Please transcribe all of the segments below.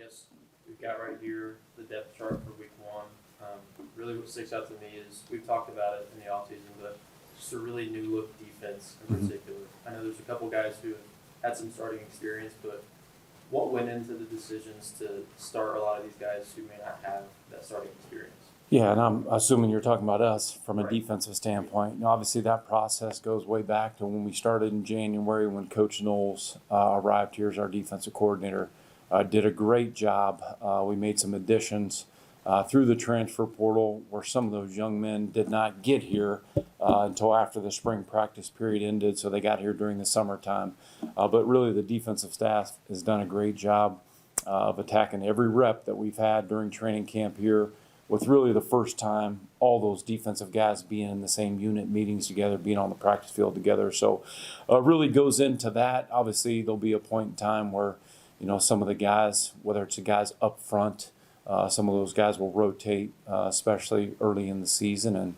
guess we've got right here the depth chart for week one. Really what sticks out to me is we've talked about it in the offseason, but just a really new look defense in particular. I know there's a couple guys who have had some starting experience, but what went into the decisions to start a lot of these guys who may not have that starting experience? Yeah, and I'm assuming you're talking about us from a Right. defensive standpoint. You know, obviously, that process goes way back to when we started in January when Coach Neu arrived here as our defensive coordinator. Did a great job. We made some additions through the transfer portal where some of those young men did not get here until after the spring practice period ended, so they got here during the summertime. But really, the defensive staff has done a great job of attacking every rep that we've had during training camp here, with really the first time all those defensive guys being in the same unit, meetings together, being on the practice field together. So really goes into that. Obviously, there'll be a point in time where, you know, some of the guys, whether it's the guys up front, some of those guys will rotate, especially early in the season. And,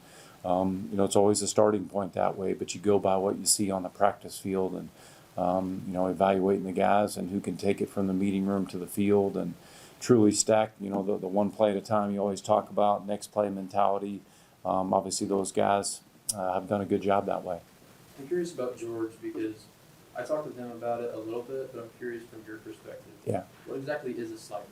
you know, it's always a starting point that way, but you go by what you see on the practice field and, you know, evaluating the guys and who can take it from the meeting room to the field and truly stacked, you know, the one play at a time you always talk about, next play mentality. Obviously, those guys have done a good job that way. I'm curious about George because I talked with him about it a little bit, but I'm curious from your perspective. Yeah. What exactly is a sniper?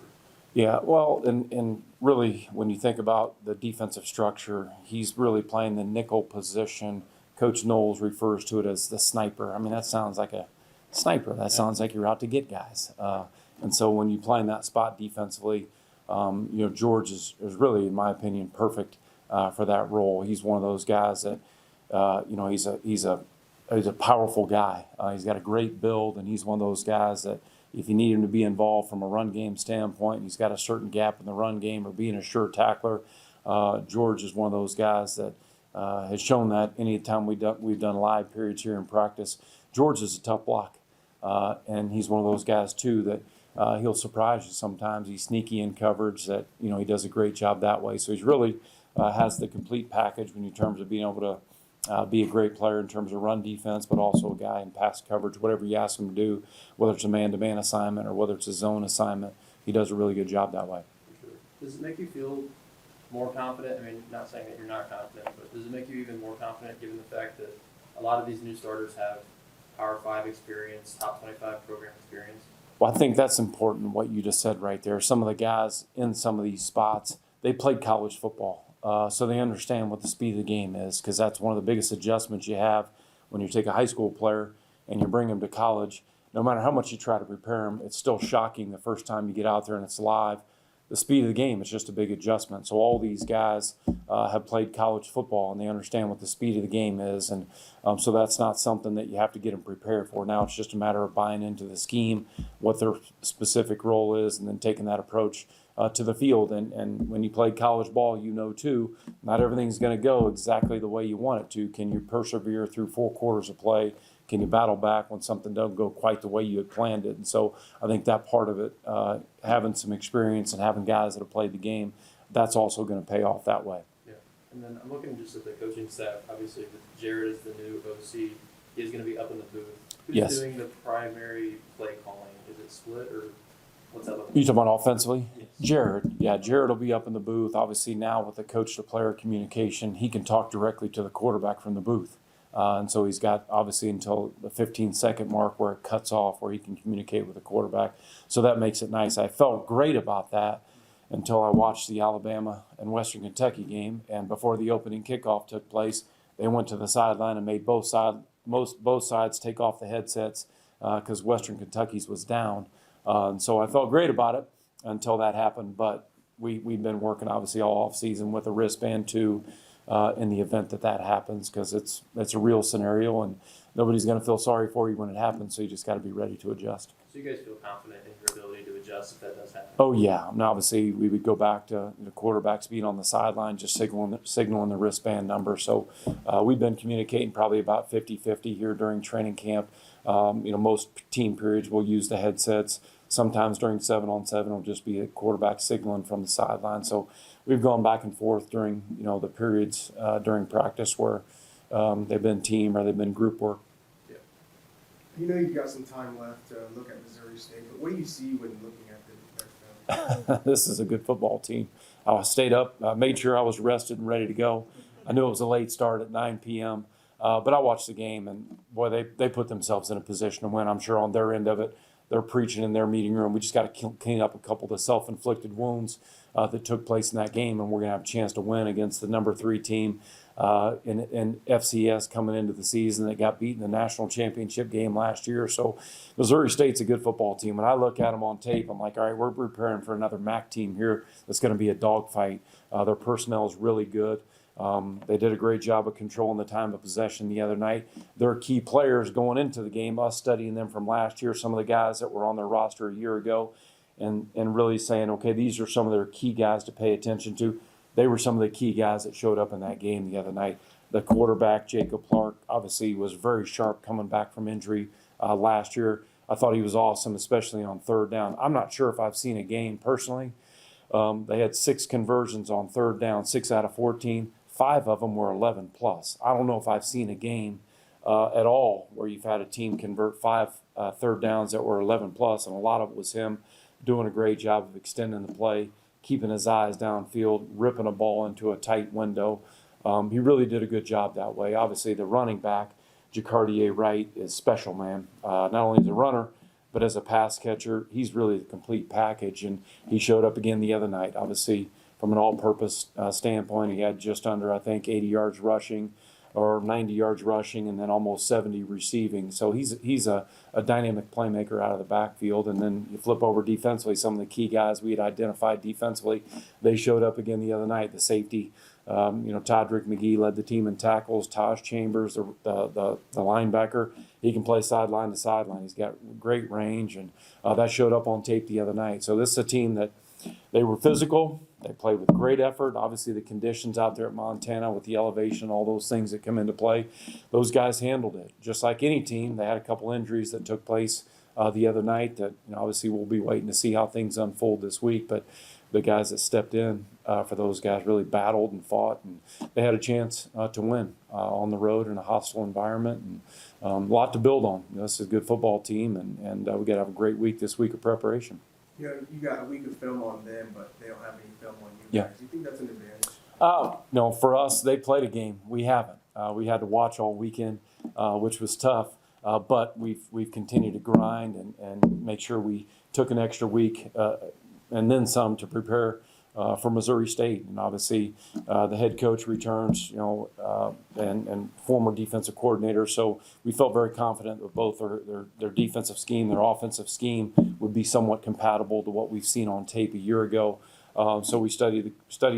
Yeah, well, and really, when you think about the defensive structure, he's really playing the nickel position. Coach Knowles refers to it as the sniper. I mean, that sounds like a sniper. That sounds like you're out to get guys. And so when you play in that spot defensively, you know, George is really, in my opinion, perfect for that role. He's one of those guys that, you know, he's a powerful guy. He's got a great build, and he's one of those guys that if you need him to be involved from a run game standpoint, he's got a certain gap in the run game or being a sure tackler. George is one of those guys that has shown that any time we've done live periods here in practice. George is a tough block, and he's one of those guys too that he'll surprise you sometimes. He's sneaky in coverage that, you know, he does a great job that way. So he's really has the complete package in terms of being able to be a great player in terms of run defense, but also a guy in pass coverage, whatever you ask him to do, whether it's a man-to-man assignment or whether it's a zone assignment, he does a really good job that way. For sure. Does it make you feel more confident? I mean, not saying that you're not confident, but does it make you even more confident given the fact that a lot of these new starters have Power 5 experience, top 25 program experience? Well, I think that's important, what you just said right there. Some of the guys in some of these spots, they played college football, so they understand what the speed of the game is, because that's one of the biggest adjustments you have when you take a high school player and you bring them to college. No matter how much you try to prepare them, it's still shocking the first time you get out there and it's live. The speed of the game is just a big adjustment. So all these guys have played college football, and they understand what the speed of the game is. And so that's not something that you have to get them prepared for. Now it's just a matter of buying into the scheme, what their specific role is, and then taking that approach to the field. And when you play college ball, you know, too, not everything's going to go exactly the way you want it to. Can you persevere through 4 quarters of play? Can you battle back when something doesn't go quite the way you had planned it? And so I think that part of it, having some experience and having guys that have played the game, that's also going to pay off that way. Yeah. And then I'm looking just at the coaching staff. Obviously, with Jared as the new OC, he's going to be up in the booth. Who's Yes. doing the primary play calling? Is it split or what's that looking You talking about offensively? Yes. Jared. Yeah, Jared will be up in the booth. Obviously now with the coach-to-player communication, he can talk directly to the quarterback from the booth. And so he's got obviously until the 15-second mark where it cuts off, where he can communicate with the quarterback. So that makes it nice. I felt great about that until I watched the Alabama and Western Kentucky game. And before the opening kickoff took place, they went to the sideline and made both sides take off the headsets because Western Kentucky's was down. And so I felt great about it until that happened. But we've been working obviously all off season with a wristband too. In the event that happens, because it's a real scenario and nobody's going to feel sorry for you when it happens, so you just got to be ready to adjust. So you guys feel confident in your ability to adjust if that does happen? Oh yeah, and obviously we would go back to the quarterbacks being on the sideline, just signaling the wristband number. So we've been communicating probably about 50-50 here during training camp. You know, most team periods will use the headsets. Sometimes during 7-on-7 it'll just be a quarterback signaling from the sideline. So we've gone back and forth during, you know, the periods during practice where they've been team or they've been group work. Yeah. You know you've got some time left to look at Missouri State, but what do you see when looking at their film? this is a good football team. I stayed up, made sure I was rested and ready to go. I knew it was a late start at 9 p.m., but I watched the game, and boy, they put themselves in a position to win. I'm sure on their end of it, they're preaching in their meeting room. We just got to clean up a couple of the self-inflicted wounds that took place in that game, and we're going to have a chance to win against the number 3 team in FCS coming into the season that got beat in the national championship game last year. So Missouri State's a good football team. When I look at them on tape, I'm like, all right, we're preparing for another MAC team here that's going to be a dogfight. Their personnel is really good. They did a great job of controlling the time of possession the other night. Their key players going into the game, us studying them from last year, some of the guys that were on their roster a year ago, and really saying, okay, these are some of their key guys to pay attention to. They were some of the key guys that showed up in that game the other night. The quarterback, Jacob Clark, obviously was very sharp coming back from injury last year. I thought he was awesome, especially on third down. I'm not sure if I've seen a game personally. They had 6 conversions on third down, 6 out of 14. 5 of them were 11 plus. I don't know if I've seen a game at all where you've had a team convert 5 third downs that were 11 plus, and a lot of it was him doing a great job of extending the play, keeping his eyes downfield, ripping a ball into a tight window. He really did a good job that way. Obviously, the running back, Jacardier Wright, is special, man. Not only as a runner, but as a pass catcher, he's really the complete package, and he showed up again the other night. Obviously, from an all-purpose standpoint, he had just under, I think, 80 yards rushing or 90 yards rushing and then almost 70 receiving. So he's a dynamic playmaker out of the backfield. And then you flip over defensively, some of the key guys we had identified defensively, they showed up again the other night. The safety, Todrick McGee led the team in tackles. Taj Chambers, the linebacker, he can play sideline to sideline. He's got great range, and that showed up on tape the other night. So this is a team that they were physical. They played with great effort. Obviously, the conditions out there at Montana with the elevation, all those things that come into play, those guys handled it. Just like any team, they had a couple injuries that took place the other night that obviously we'll be waiting to see how things unfold this week. But the guys that stepped in for those guys really battled and fought, and they had a chance to win on the road in a hostile environment. And a lot to build on. This is a good football team, and we got to have a great week this week of preparation. You got a week of film on them, but they don't have any film on you guys. Do you think that's an advantage? No, for us, they played a game. We haven't. We had to watch all weekend, which was tough. But we've continued to grind and make sure we took an extra week and then some to prepare for Missouri State. And obviously, the head coach returns, and former defensive coordinator. So we felt very confident that both their defensive scheme, their offensive scheme would be somewhat compatible to what we've seen on tape a year ago. So we studied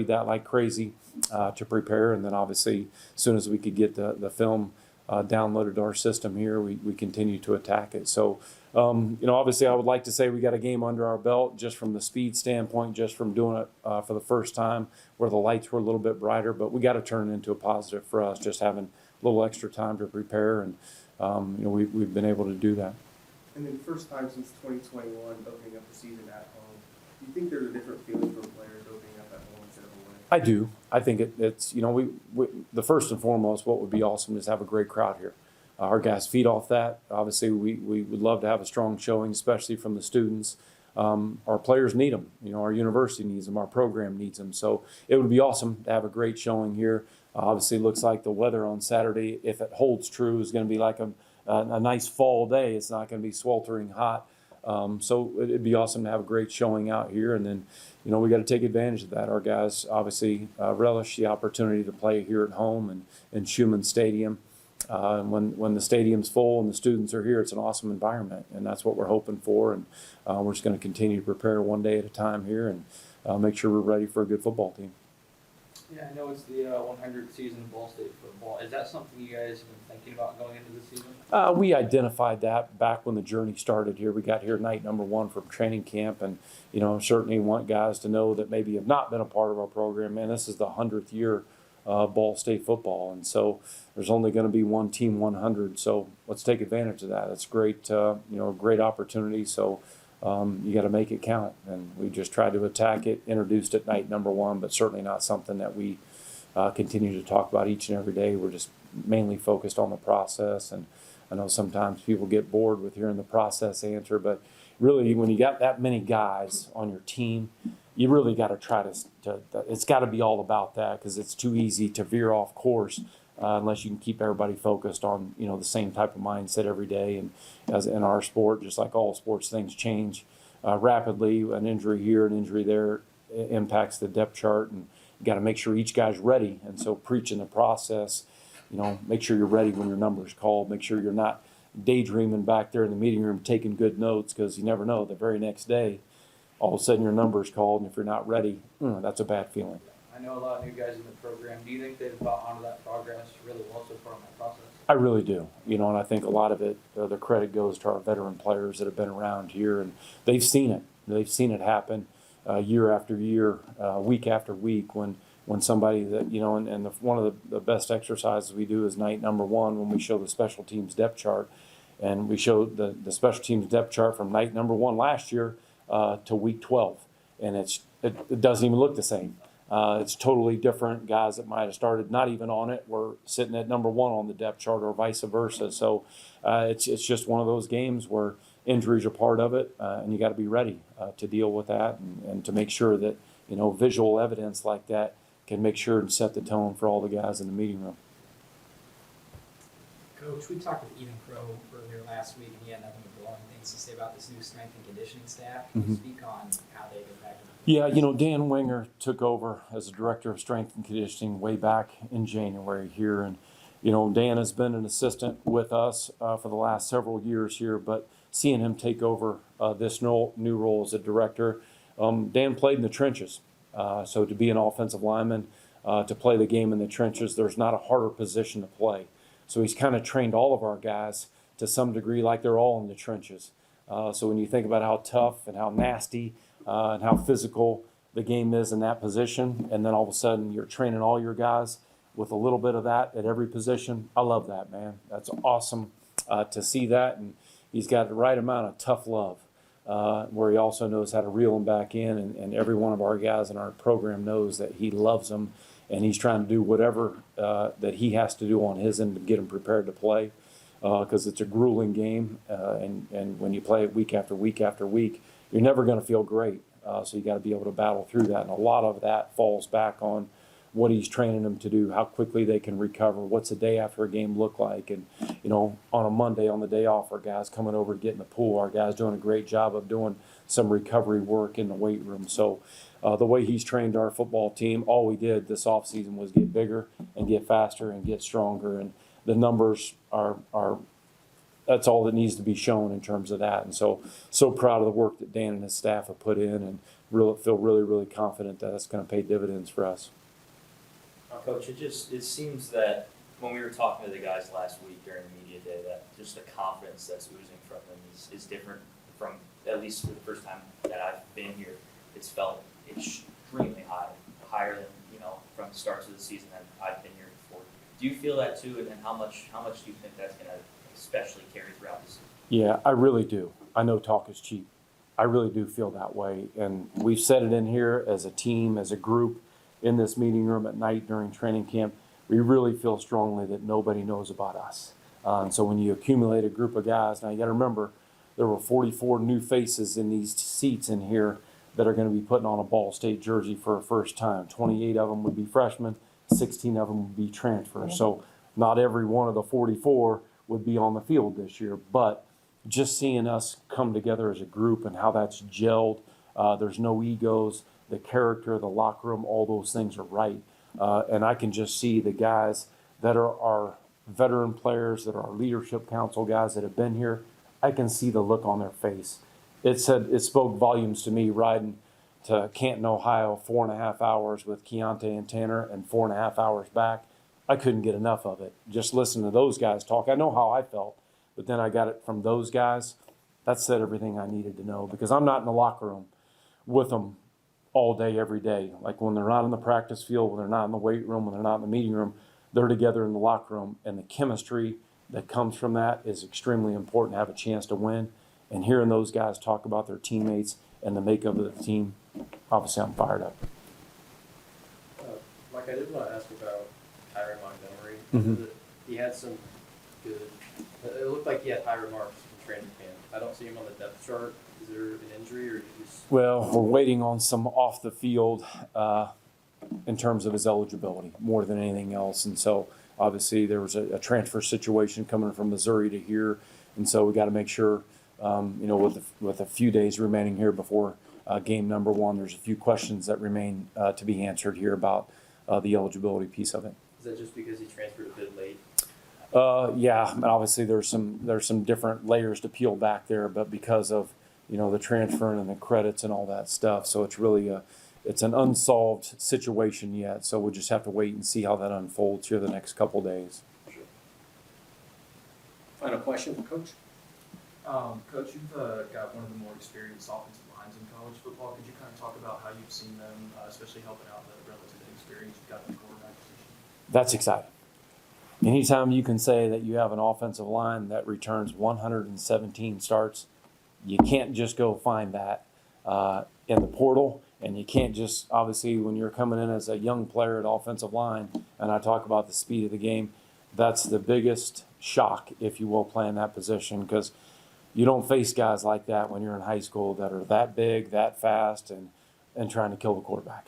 that like crazy to prepare. And then obviously, as soon as we could get the film downloaded to our system here, we continue to attack it. So, obviously I would like to say we got a game under our belt just from the speed standpoint, just from doing it for the first time where the lights were a little bit brighter, but we got to turn it into a positive for us, just having a little extra time to prepare. And, we've been able to do that. And then first time since 2021 opening up the season at home, do you think there's a different feeling for players opening up at home instead of away? I do. I think it's the first and foremost, what would be awesome is have a great crowd here. Our guys feed off that. Obviously, we would love to have a strong showing, especially from the students. Our players need them. Our university needs them. Our program needs them. So it would be awesome to have a great showing here. Obviously, it looks like the weather on Saturday, if it holds true, is going to be like a nice fall day. It's not going to be sweltering hot. So it'd be awesome to have a great showing out here. And then, we got to take advantage of that. Our guys obviously relish the opportunity to play here at home and in Schumann Stadium. And when the stadium's full and the students are here, it's an awesome environment, and that's what we're hoping for. And we're just going to continue to prepare one day at a time here and make sure we're ready for a good football team. Yeah, I know it's the 100th season of Ball State football. Is that something you guys have been thinking about going into the season? We identified that back when the journey started here. We got here night number 1 from training camp, and certainly want guys to know that maybe have not been a part of our program. Man, this is the 100th year Ball State football, and so there's only going to be one team 100. So let's take advantage of that. It's great, a great opportunity. So you got to make it count, and we just tried to attack it. Introduced it night number 1, but certainly not something that we continue to talk about each and every day. We're just mainly focused on the process, and I know sometimes people get bored with hearing the process answer, but really, when you got that many guys on your team, you really got to try to it's got to be all about that, because it's too easy to veer off course unless you can keep everybody focused on, the same type of mindset every day. And as in our sport, just like all sports, things change rapidly. An injury here, an injury there impacts the depth chart, and you got to make sure each guy's ready. And so preaching the process, make sure you're ready when your number is called. Make sure you're not daydreaming back there in the meeting room taking good notes, because you never know, the very next day all of a sudden your number is called, and if you're not ready, that's a bad feeling. I know a lot of new guys in the program. Do you think they've got onto that progress really well so far in that process? I really do. And I think a lot of it, the credit goes to our veteran players that have been around here, and they've seen it. They've seen it happen year after year, week after week, when somebody that, one of the best exercises we do is night number one, when we show the special teams depth chart. And we showed the special teams depth chart from night number one last year to week 12. And it doesn't even look the same. It's totally different. Guys that might have started not even on it were sitting at number one on the depth chart, or vice versa. So it's just one of those games where injuries are part of it, and you got to be ready to deal with that, and to make sure that visual evidence like that can make sure and set the tone for all the guys in the meeting room. Coach, we talked with Ethan Crow earlier last week, and he had nothing but glowing things to say about this new strength and conditioning staff. Can you speak on how they've impacted? Yeah, Dan Winger took over as the director of strength and conditioning way back in January here. And, Dan has been an assistant with us for the last several years here, but seeing him take over this new role as a director, Dan played in the trenches. So to be an offensive lineman, to play the game in the trenches, there's not a harder position to play. So he's kind of trained all of our guys to some degree like they're all in the trenches. So when you think about how tough and how nasty and how physical the game is in that position, and then all of a sudden you're training all your guys with a little bit of that at every position, I love that, man. That's awesome to see that. And he's got the right amount of tough love, where he also knows how to reel them back in. And every one of our guys in our program knows that he loves them, and he's trying to do whatever that he has to do on his end to get them prepared to play, because it's a grueling game, and when you play it week after week after week, you're never going to feel great. So you got to be able to battle through that, and a lot of that falls back on what he's training them to do, how quickly they can recover, what's a day after a game look like. And on a Monday, on the day off, our guys coming over to get in the pool, our guys doing a great job of doing some recovery work in the weight room. So the way he's trained our football team, all we did this offseason was get bigger and get faster and get stronger. And the numbers are that's all that needs to be shown in terms of that. And so proud of the work that Dan and his staff have put in, and feel really, really confident that it's going to pay dividends for us. Coach, it seems that when we were talking to the guys last week during the media day, that just the confidence that's oozing from them is different from, at least for the first time that I've been here. It's felt extremely high, higher than from the starts of the season that I've been here before. Do you feel that too, and how much do you think that's going to especially carry throughout the season? Yeah, I really do. I know talk is cheap. I really do feel that way, and we've said it in here as a team, as a group, in this meeting room at night during training camp. We really feel strongly that nobody knows about us. And so when you accumulate a group of guys, now you got to remember there were 44 new faces in these seats in here that are going to be putting on a Ball State jersey for a first time. 28 of them would be freshmen, 16 of them would be transfers. So not every one of the 44 would be on the field this year, but just seeing us come together as a group and how that's gelled, there's no egos, the character, the locker room, all those things are right. And I can just see the guys that are our veteran players, that are our leadership council guys that have been here. I can see the look on their face. It spoke volumes to me riding to Canton, Ohio, 4.5 hours with Keionte and Tanner, and 4.5 hours back. I couldn't get enough of it. Just listening to those guys talk. I know how I felt, but then I got it from those guys. That said everything I needed to know, because I'm not in the locker room with them all day, every day. Like when they're not in the practice field, when they're not in the weight room, when they're not in the meeting room, they're together in the locker room. And the chemistry that comes from that is extremely important to have a chance to win. And hearing those guys talk about their teammates and the makeup of the team, obviously I'm fired up. Mike, I did want to ask about Tyron Montgomery. Mhm. He had some good, it looked like he had high remarks in training camp. I don't see him on the depth chart. Is there an injury or you just? Well, we're waiting on some off the field in terms of his eligibility more than anything else. And so obviously there was a transfer situation coming from Missouri to here. And so we got to make sure, with a few days remaining here before game number 1, there's a few questions that remain to be answered here about the eligibility piece of it. Is that just because he transferred a bit late? Yeah, and obviously there's some different layers to peel back there, but because of the transfer and the credits and all that stuff, so it's really it's an unsolved situation yet. So we'll just have to wait and see how that unfolds here the next couple days. Final question for Coach? Coach, you've got one of the more experienced offensive lines in college football. Could you kind of talk about how you've seen them, especially helping out the relative experience you've got in the quarterback position? That's exciting. Anytime you can say that you have an offensive line that returns 117 starts, you can't just go find that in the portal, and you can't just, obviously, when you're coming in as a young player at offensive line, and I talk about the speed of the game, that's the biggest shock, if you will, playing that position, because you don't face guys like that when you're in high school that are that big, that fast, and trying to kill the quarterback.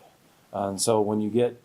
And so when you get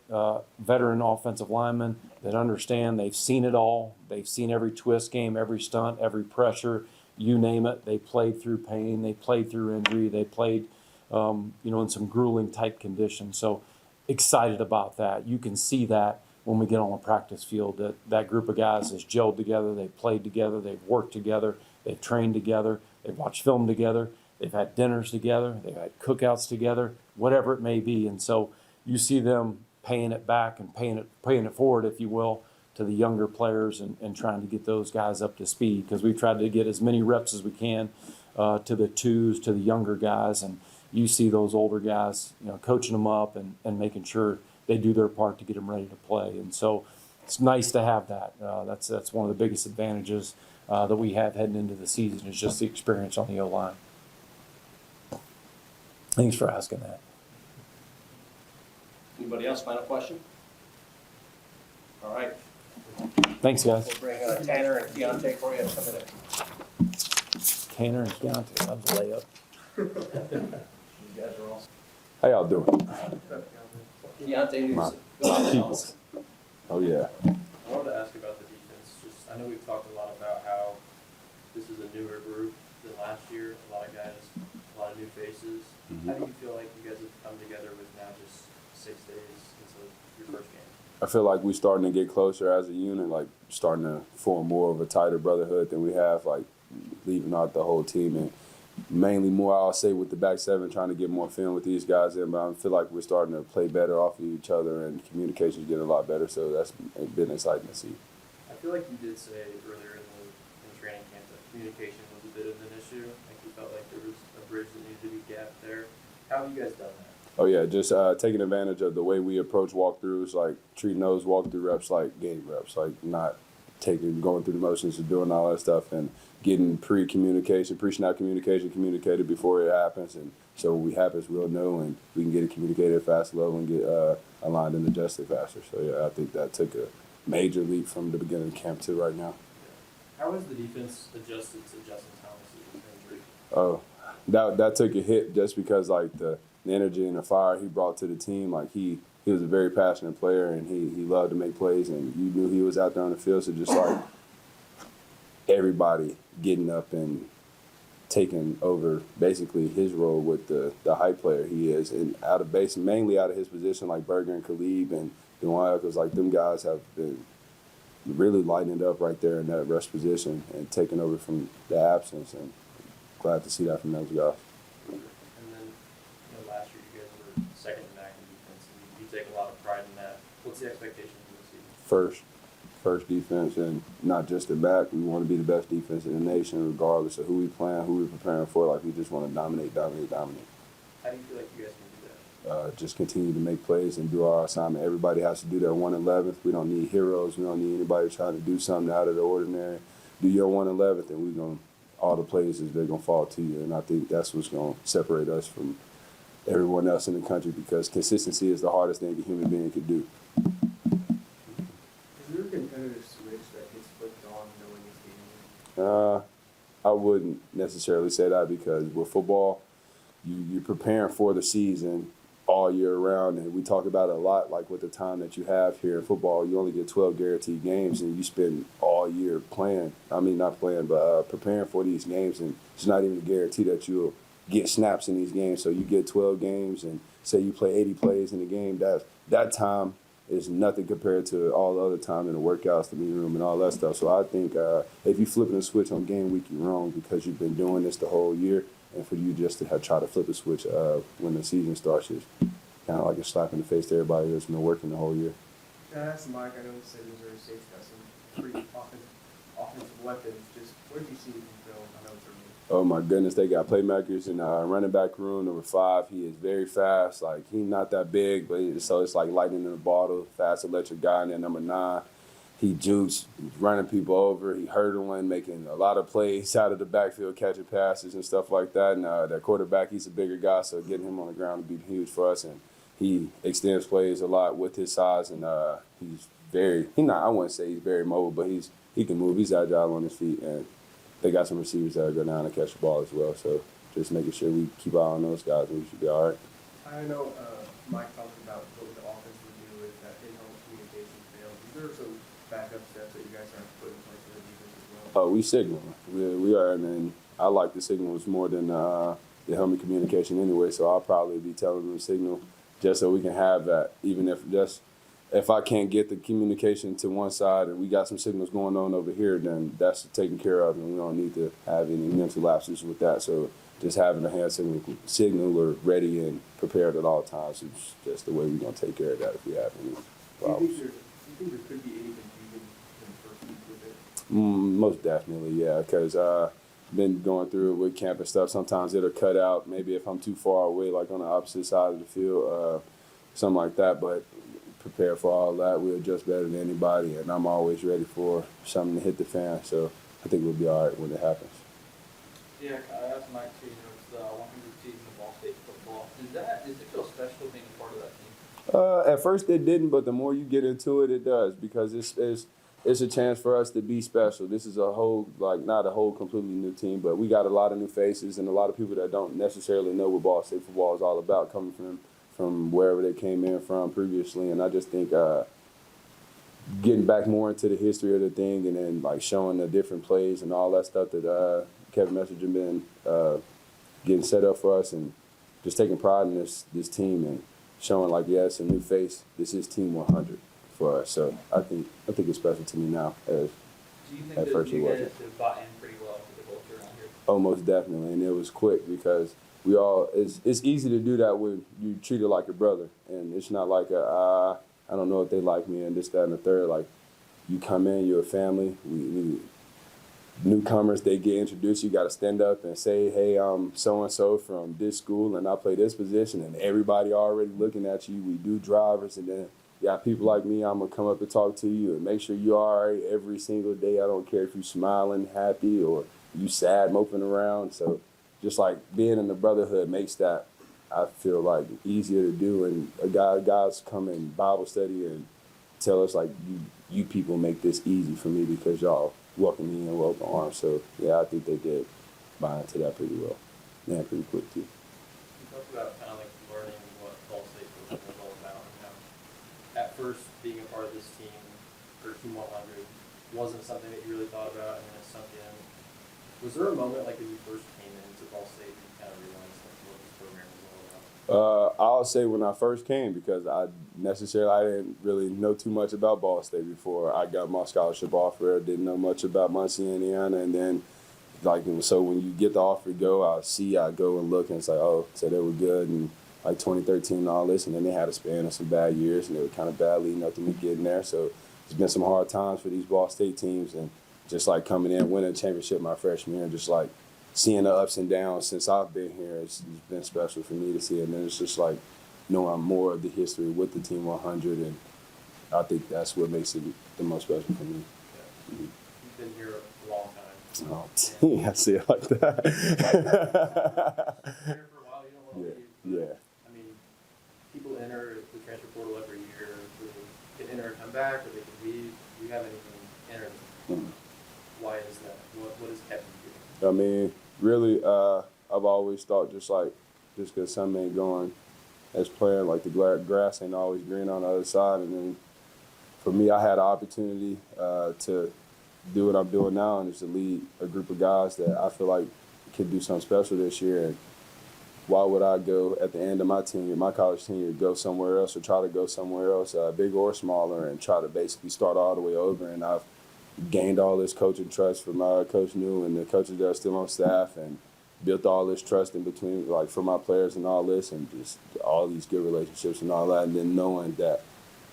veteran offensive linemen that understand, they've seen it all, they've seen every twist game, every stunt, every pressure, you name it. They played through pain, they played through injury, they played, in some grueling type conditions. So excited about that. You can see that when we get on the practice field, that group of guys has gelled together, they've played together, they've worked together, they've trained together, they've watched film together, they've had dinners together, they've had cookouts together, whatever it may be. And so you see them paying it back and paying it forward, if you will, to the younger players and trying to get those guys up to speed, because we've tried to get as many reps as we can to the twos, to the younger guys. And you see those older guys, coaching them up and making sure they do their part to get them ready to play. And so it's nice to have that. That's one of the biggest advantages that we have heading into the season, is just the experience on the O-line. Thanks for asking that. Anybody else? Final question? All right. Thanks, guys. We'll bring Tanner and Keionte for you in a minute. Tanner and Keionte, love the layup. You guys are awesome. How y'all doing? Keionte Newson. Peoples. Oh yeah. I wanted to ask about the defense. I know we've talked a lot about how this is a newer group than last year. A lot of guys, a lot of new faces. How do you feel like you guys have come together with now just 6 days into your first game? I feel like we're starting to get closer as a unit, like starting to form more of a tighter brotherhood than we have, like leaving out the whole team, and mainly more, I'll say, with the back seven, trying to get more film with these guys in. But I feel like we're starting to play better off of each other, and communication's getting a lot better. So that's been exciting to see. I feel like you did say earlier in training camp that communication was a bit of an issue. Like you felt like there was a bridge that needed to be gapped there. How have you guys done that? Oh yeah, just taking advantage of the way we approach walkthroughs, like treating those walkthrough reps like game reps, like not going through the motions of doing all that stuff, and getting pre-snap communication communicated before it happens, and so when it happens, we'll know, and we can get it communicated at a faster level and get aligned and adjusted faster. So yeah, I think that took a major leap from the beginning of camp to right now. How has the defense adjusted to Justin Thomas' injury? Oh, that took a hit just because like the energy and the fire he brought to the team. Like he was a very passionate player, and he loved to make plays, and you knew he was out there on the field. So just like everybody getting up and taking over basically his role with the high player he is, and out of base, mainly out of his position, like Berger and Khalib and Dewine, because like them guys have been really lighting it up right there in that rush position and taking over from the absence, and glad to see that from those guys. And then, last year you guys were second in back in defense, and you take a lot of pride in that. What's the expectation for this season? First defense, and not just the back. We want to be the best defense in the nation, regardless of who we playing, who we're preparing for. Like we just want to dominate. How do you feel like you guys can do that? Just continue to make plays and do our assignment. Everybody has to do their 1/11th. We don't need heroes. We don't need anybody trying to do something out of the ordinary. Do your 1/11th, and all the plays they're gonna fall to you. And I think that's what's gonna separate us from everyone else in the country, because consistency is the hardest thing a human being could do. Is there a competitive switch that gets flipped on knowing it's game? I wouldn't necessarily say that because with football, you're preparing for the season all year round, and we talk about it a lot. Like with the time that you have here in football, you only get 12 guaranteed games, and you spend all year playing. I mean, not playing, but preparing for these games, and it's not even a guarantee that you'll get snaps in these games. So you get 12 games, and say you play 80 plays in the game. That time is nothing compared to all the other time in the workouts, the meeting room, and all that stuff. So I think if you flipping a switch on game week, you're wrong because you've been doing this the whole year. And for you just to have tried to flip a switch when the season starts is kind of like a slap in the face to everybody that's been working the whole year. Yeah, that's Mike. I know you said Missouri State's got some pretty offensive weapons. Just what did you see from film? I know it's early. Oh my goodness, they got playmakers in running back room, number 5. He is very fast. Like he's not that big, but so it's like lightning in a bottle. Fast electric guy. And then number 9, he jukes, running people over. He hurdling, making a lot of plays out of the backfield, catching passes and stuff like that. And that quarterback, he's a bigger guy, so getting him on the ground would be huge for us. And he extends plays a lot with his size, and he's very. I wouldn't say he's very mobile, but he can move. He's agile on his feet, and they got some receivers that go down and catch the ball as well. So just making sure we keep an eye on those guys, and we should be all right. I know Mike talked about what the offense would do if that in-home communication failed. Is there some backup steps that you guys are putting in place for the defense as well? Oh, we signal. We are, and then I like the signals more than the helmet communication anyway. So I'll probably be telling them to signal just so we can have that. Even if I can't get the communication to one side and we got some signals going on over here, then that's taken care of, and we don't need to have any mental lapses with that. So just having a hand signaler ready and prepared at all times is just the way we're going to take care of that if we have any problems. Do you think there could be any confusion in the first week with it? Most definitely, yeah, because been going through it with camp and stuff. Sometimes it'll cut out, maybe if I'm too far away, like on the opposite side of the field, something like that. But prepare for all that. We're just better than anybody, and I'm always ready for something to hit the fan. So I think we'll be all right when it happens. Yeah, I asked Mike too, it's the 100th season of Ball State football. Does it feel special being a part of that team? At first it didn't, but the more you get into it, it does, because it's a chance for us to be special. This is a whole, not a whole completely new team, but we got a lot of new faces and a lot of people that don't necessarily know what Ball State football is all about, coming from wherever they came in from previously. And I just think getting back more into the history of the thing, and then showing the different plays and all that stuff that Kevin Messenger been getting set up for us, and just taking pride in this team and showing it's a new face. This is Team 100 for us. So I think it's special to me now. As Do you think at that first you it guys wasn't. have bought in pretty well to the culture around here? Almost definitely, and it was quick because we all. It's easy to do that when you treat it like a brother, and it's not like I don't know if they like me and this, that, and the third. Like, you come in, you're a family. We newcomers, they get introduced. You got to stand up and say, "Hey, I'm so and so from this school, and I play this position," and everybody already looking at you. We do drivers, and then you got people like me. I'm gonna come up and talk to you and make sure you're all right every single day. I don't care if you're smiling, happy, or you sad, moping around. So just being in the brotherhood makes that, I feel easier to do. And guys come in Bible study and tell us you people make this easy for me because y'all welcome me in with open arms. So yeah, I think they did buy into that pretty well. Yeah, pretty quick too. You talked about kind of learning what Ball State football is all about, and how at first being a part of this team, or Team 100, wasn't something that you really thought about, and then it sunk in. Was there a moment as you first came into Ball State that you kind of realized what this program was all about? I'll say when I first came, because I didn't really know too much about Ball State before I got my scholarship offer. I didn't know much about Muncie, Indiana, and then so when you get the offer to go, I go and look, and it's so they were good, and 2013 and all this, and then they had a span of some bad years, and they were kind of bad leading up to me getting there. So it's been some hard times for these Ball State teams, and just coming in, winning a championship my freshman year, and just seeing the ups and downs since I've been here, it's been special for me to see. And then it's just knowing more of the history with the Team 100, and I think that's what makes it the most special for me. Yeah. You've been here a long time. Oh, I see it like that. Here for a while, Yeah. I mean, people enter the transfer portal every year. They can enter and come back, or they can leave. You haven't even entered. Mm. Why is that? What has kept you I mean, really, I've always thought just because some ain't going as planned, like the grass ain't always green on the other side. And then for me, I had an opportunity to do what I'm doing now, and just to lead a group of guys that I feel like can do something special this year. And why would I go at the end of my tenure, my college tenure, go somewhere else or try to go somewhere else, big or smaller, and try to basically start all the way over? And I've gained all this coaching trust from Coach Neu and the coaches that are still on staff, and built all this trust in between, like for my players and all this, and just all these good relationships and all that. And then knowing that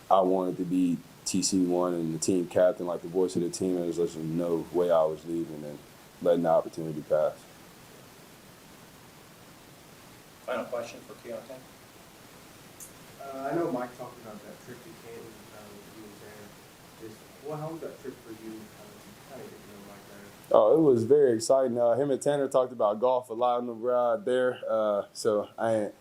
I wanted to be TC1 and the team captain, like the voice of the team, and there's just no way I was leaving and letting the opportunity pass. Final question for Keionte. I know Mike talked about that trip to Canton when he was there. How was that trip for you? Kind of get to know Mike there. Oh, it was very exciting. Him and Tanner talked about golf a lot on the ride there, so I ain't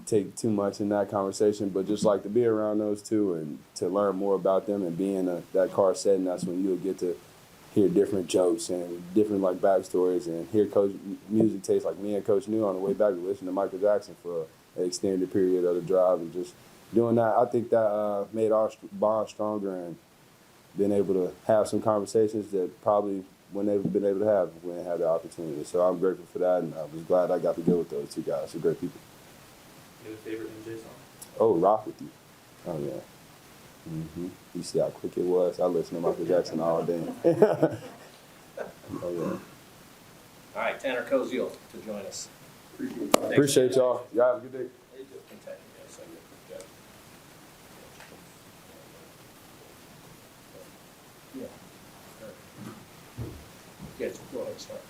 take too much in that conversation, but just like to be around those two and to learn more about them and be in that car setting, that's when you'll get to hear different jokes and different like backstories and hear coach music taste. Like me and Coach Neu on the way back to listen to Michael Jackson for an extended period of the drive, and just doing that, I think that made our bond stronger and been able to have some conversations that probably wouldn't have been able to have if we didn't have the opportunity. So I'm grateful for that, and I was glad I got to go with those two guys. They're great people. You have a favorite MJ song? Oh, Rock With You. Oh, yeah. You see how quick it was? I listen to Michael Jackson all day. Oh, yeah. All right, Tanner Koziol to join us. Appreciate y'all. Y'all have a good day. Yes, go ahead, start.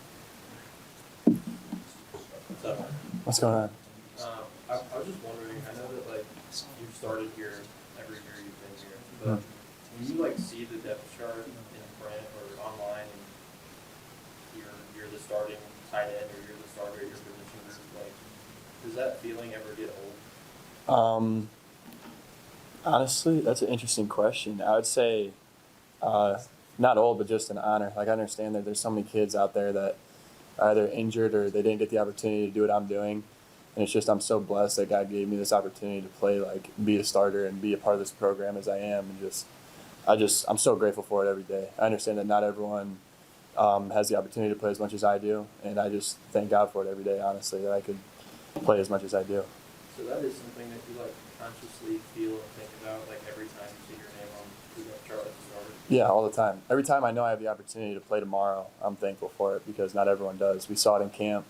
So, What's going on? I was just wondering, I know that like you've started here every year you've been here, but when you like see the depth chart in print or online and you're the starting tight end or you're the starter at your position group, like does that feeling ever get old? Honestly, that's an interesting question. I would say not old, but just an honor. Like I understand that there's so many kids out there that are either injured or they didn't get the opportunity to do what I'm doing. And it's just I'm so blessed that God gave me this opportunity to play, like be a starter and be a part of this program as I am. And I'm so grateful for it every day. I understand that not everyone has the opportunity to play as much as I do, and I just thank God for it every day, honestly, that I could play as much as I do. So that is something that you like consciously feel and think about like every time you see your name on the depth chart as a starter? Yeah, all the time. Every time I know I have the opportunity to play tomorrow, I'm thankful for it because not everyone does. We saw it in camp.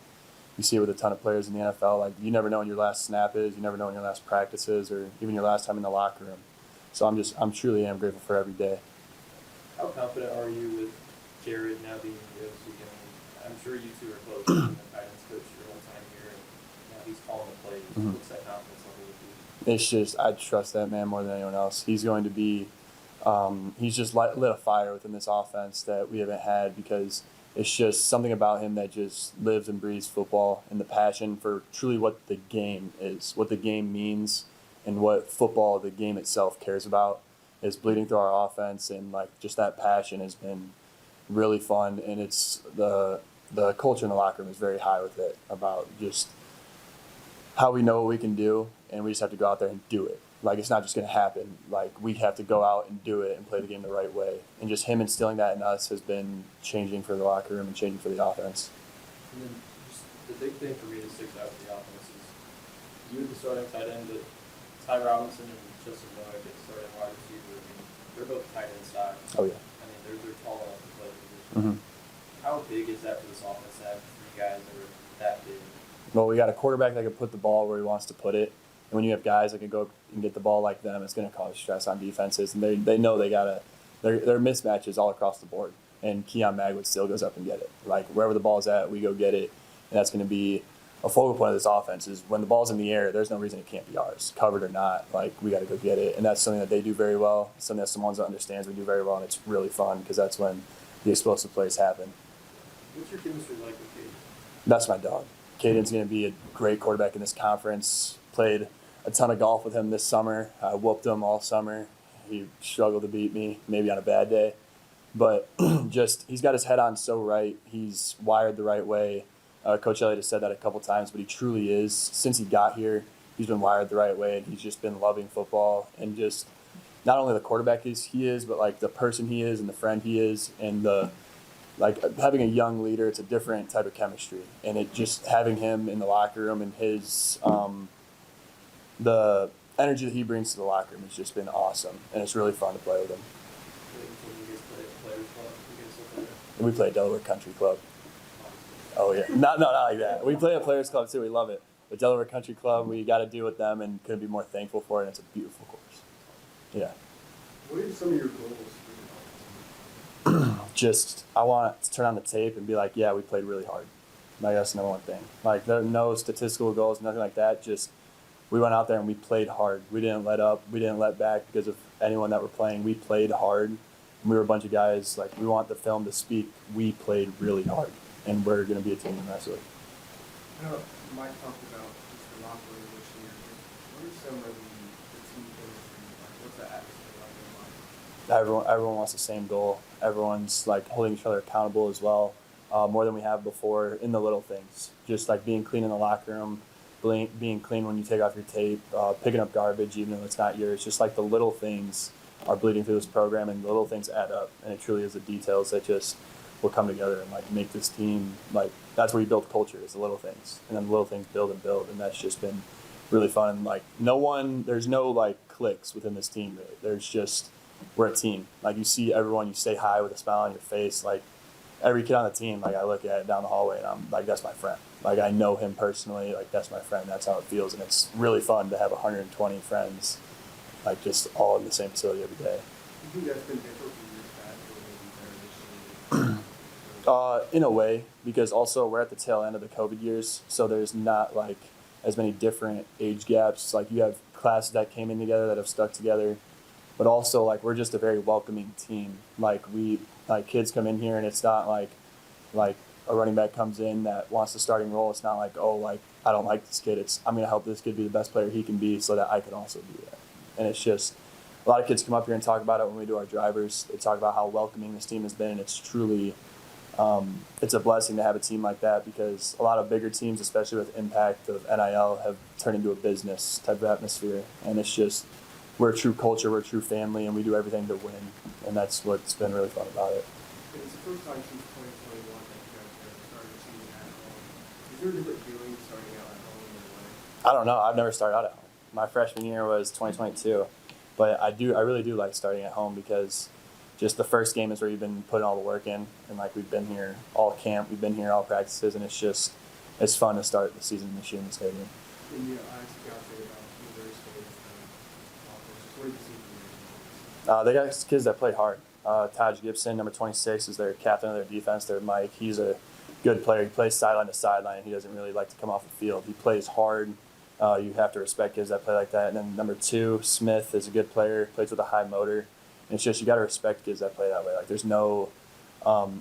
You see it with a ton of players in the NFL. Like you never know when your last snap is. You never know when your last practice is, or even your last time in the locker room. So I'm truly am grateful for every day. How confident are you with Jared now being the OC? I mean, I'm sure you two are close. Being the guidance coach your whole time here, and now he's calling the plays. What's that confidence level with you? It's just I trust that man more than anyone else. He's going to be. He's just lit a fire within this offense that we haven't had because it's just something about him that just lives and breathes football and the passion for truly what the game is, what the game means, and what football, the game itself, cares about is bleeding through our offense. And like just that passion has been really fun. And it's the culture in the locker room is very high with it about just how we know what we can do, and we just have to go out there and do it. Like, it's not just going to happen. Like, we have to go out and do it and play the game the right way. And just him instilling that in us has been changing for the locker room and changing for the offense. And then just the big thing for me that sticks out with the offense is you at the starting tight end, but Ty Robinson and Justin Noah get starting wide receiver. I mean, they're both tight end size. Oh, yeah. I mean, they're tall enough to play the position. How big is that for this offense to have three guys that are that big? Well, we got a quarterback that can put the ball where he wants to put it. And when you have guys that can go and get the ball like them, it's going to cause stress on defenses. And they know they got to – there are mismatches all across the board. And Keon Magwood still goes up and get it. Like, wherever the ball's at, we go get it. And that's going to be a focal point of this offense is when the ball's in the air, there's no reason it can't be ours, covered or not. Like, we got to go get it. And that's something that they do very well. Something that someone that understands we do very well. And it's really fun because that's when the explosive plays happen. What's your chemistry like with Caden? That's my dog. Caden's going to be a great quarterback in this conference. Played a ton of golf with him this summer. I whooped him all summer. He struggled to beat me, maybe on a bad day. but just he's got his head on so right. He's wired the right way. Coach Elliott has said that a couple times, but he truly is. Since he got here, he's been wired the right way, and he's just been loving football and just not only the quarterback he is, but like the person he is and the friend he is, and the like having a young leader. It's a different type of chemistry, and it just having him in the locker room and his the energy that he brings to the locker room has just been awesome, and it's really fun to play with him. We play at Delaware Country Club. Oh yeah, not like that. We play at Players Club too. We love it. But Delaware Country Club, we got to do with them, and couldn't be more thankful for it. And it's a beautiful course. Yeah. What are some of your goals for your offense? Just I want to turn on the tape and be like, yeah, we played really hard. Like that's the number one thing. Like there are no statistical goals, nothing like that. Just we went out there and we played hard. We didn't let up. We didn't let back because of anyone that we're playing. We played hard. We were a bunch of guys. Like we want the film to speak. We played really hard, and we're going to be a team to mess with. I know Mike talked about just the locker room this year. What are some of the team chemistry? Like, what's the atmosphere like in the locker room? Everyone wants the same goal. Everyone's like holding each other accountable as well, more than we have before in the little things. Just like being clean in the locker room, being clean when you take off your tape, picking up garbage even though it's not yours. Just like the little things are bleeding through this program, and the little things add up. And it truly is the details that just will come together and like make this team like that's where you build culture is the little things, and then the little things build, and that's just been really fun. Like there's no like cliques within this team really. There's just we're a team. Like you see everyone, you say hi with a smile on your face. Like every kid on the team, like I look at it down the hallway and I'm like, that's my friend. Like I know him personally. Like that's my friend. That's how it feels, and it's really fun to have 120 friends, like just all in the same facility every day. Do you think that's been different from years back or maybe better this year? In a way, because also we're at the tail end of the COVID years, so there's not like as many different age gaps. Like you have classes that came in together that have stuck together, but also like we're just a very welcoming team. Like kids come in here and it's not like a running back comes in that wants the starting role. It's not like, oh, like I don't like this kid. It's I'm gonna help this kid be the best player he can be so that I can also be that. And it's just a lot of kids come up here and talk about it when we do our drivers. They talk about how welcoming this team has been, and it's truly it's a blessing to have a team like that, because a lot of bigger teams, especially with impact of NIL, have turned into a business type of atmosphere. And it's just we're a true culture, we're a true family, and we do everything to win. And that's what's been really fun about it. It's the first time since 2021 that you guys have started the season at home. Is there a different feeling starting out at home than away? I don't know. I've never started out at home. My freshman year was 2022, but I really do like starting at home, because just the first game is where you've been putting all the work in, and like we've been here all camp, we've been here all practices, and it's fun to start the season this year in the stadium. And you asked Keionte about Missouri State's offense. What did you see from your offense? They got kids that play hard. Taj Gibson, number 26, is their captain of their defense. Their Mike, he's a good player. He plays sideline to sideline. He doesn't really like to come off the field. He plays hard. You have to respect kids that play like that. And then number 2, Smith, is a good player. Plays with a high motor. And it's just you got to respect kids that play that way. Like there's no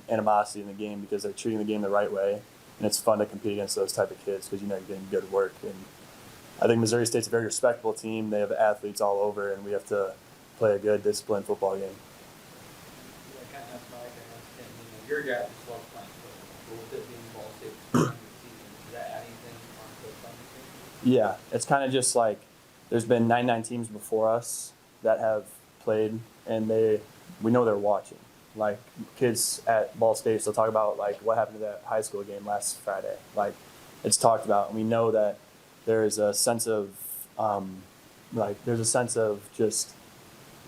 animosity in the game, because they're treating the game the right way. And it's fun to compete against those type of kids, because you know you're getting good work. And I think Missouri State's a very respectable team. They have athletes all over, and we have to play a good, disciplined football game. Yeah, kind of asked Mike, I asked him, your guy just loves playing football. But with it being Ball State's first game of the season, does that add anything on the fun season? Yeah, it's kind of just like there's been 99 teams before us that have played, and we know they're watching. Like kids at Ball State still talk about like what happened to that high school game last Friday. Like it's talked about, and we know that there is a sense of just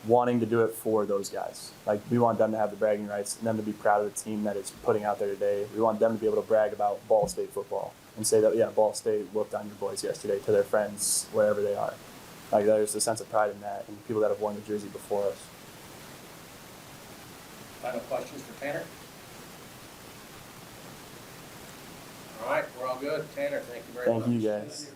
wanting to do it for those guys. Like we want them to have the bragging rights and them to be proud of the team that it's putting out there today. We want them to be able to brag about Ball State football and say that, yeah, Ball State whooped on your boys yesterday to their friends wherever they are. Like there's a sense of pride in that, and people that have worn the jersey before us. Final questions for Tanner? All right, we're all good. Tanner, thank you very much. Thank you guys.